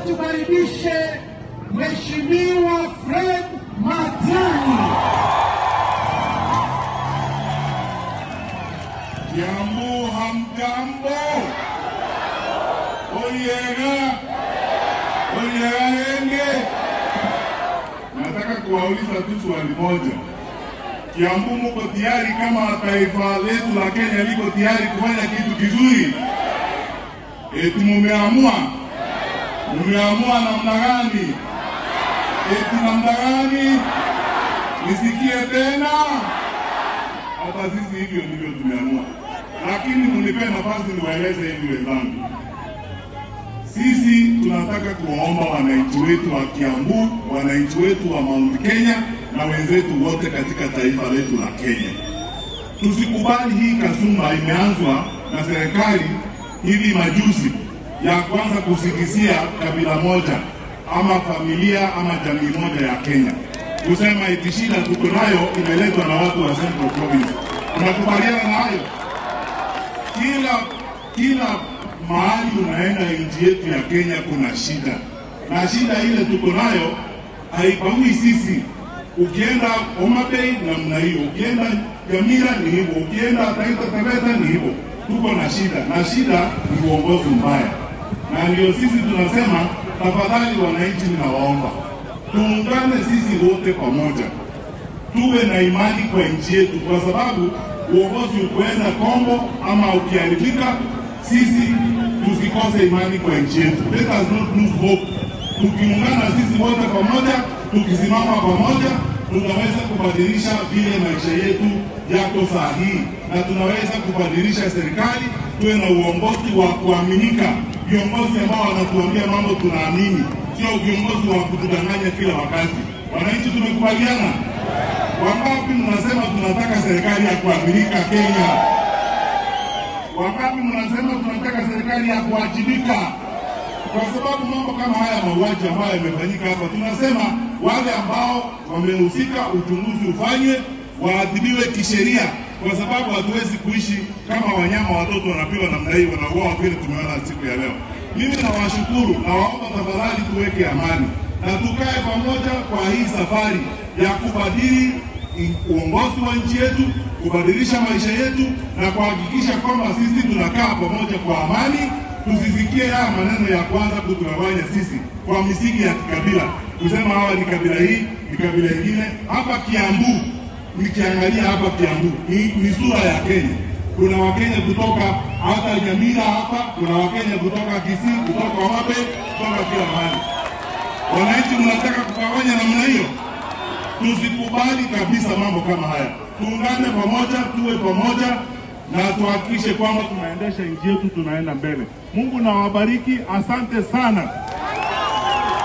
tukaribishe Mheshimiwa Fred Matiang'i. Kiambu hamjambo. Oyega enge. Nataka kuwauliza tu swali moja. Kiambu mko tayari kama taifa letu la Kenya liko tayari kufanya kitu kizuri? Eti mumeamua namna gani? Eti namna gani? Nisikie tena. Hata sisi hivyo ndivyo tumeamua. Lakini mnipe nafasi niwaeleze hivi wenzangu. Sisi tunataka kuwaomba wananchi wetu wa Kiambu, wananchi wetu wa Mount Kenya na wenzetu wote katika taifa letu la Kenya. Tusikubali hii kasumba imeanzwa na serikali hivi majuzi ya kwanza kusikisia kabila moja ama familia ama jamii moja ya Kenya. Kusema eti shida tuko nayo imeletwa na watu wa Central Province. Tunakubaliana na hayo? Kila mahali unaenda nchi yetu ya Kenya kuna shida. Na shida ile tuko nayo haipangui sisi. Ukienda Homa Bay namna hiyo, ukienda Nyamira ni hivyo, ukienda Taita Taveta ni hivyo. Tuko na shida. Na shida ni uongozi mbaya. Na ndio sisi tunasema tafadhali wananchi ninawaomba, tuungane sisi wote pamoja. Tuwe na imani kwa nchi yetu, kwa sababu uongozi ukienda Kongo ama ukiharibika, sisi tusikose imani kwa nchi yetu. Let us not lose hope. Tukiungana sisi wote pamoja, tukisimama pamoja, tunaweza kubadilisha vile maisha yetu yako sahihi, na tunaweza kubadilisha serikali, tuwe na uongozi wa kuaminika, viongozi ambao wanatuambia mambo tunaamini, sio viongozi wa kutudanganya kila wakati. Wananchi tumekubaliana? Wangapi mnasema tunataka serikali ya kuaminika Kenya? Wangapi mnasema tunataka serikali ya kuwajibika? Kwa sababu mambo kama haya mauaji ambayo yamefanyika hapa, tunasema wale ambao wamehusika uchunguzi ufanywe, waadhibiwe kisheria, kwa sababu hatuwezi kuishi kama wanyama. Watoto wanapewa namna hiyo, wanauawa vile tumeona siku ya leo. Mimi nawashukuru, nawaomba tafadhali tuweke amani na tukae pamoja kwa hii safari ya kubadili uongozi wa nchi yetu, kubadilisha maisha yetu na kuhakikisha kwamba sisi tunakaa pamoja kwa amani. Tusisikie haya maneno ya kwanza kutugawanya sisi kwa misingi ya kikabila, kusema hawa ni kabila hii, ni kabila nyingine. Hapa Kiambu, nikiangalia hapa Kiambu ni sura ya Kenya. Kuna Wakenya kutoka hata Nyamira hapa, kuna Wakenya kutoka Kisii, kutoka Homa Bay, kutoka kila mahali. Wananchi mnataka kugawanya namna hiyo? Tusikubali kabisa mambo kama haya. Tuungane pamoja, tuwe pamoja na tuhakikishe kwamba tunaendesha nchi yetu, tunaenda mbele. Mungu na wabariki. Asante sana.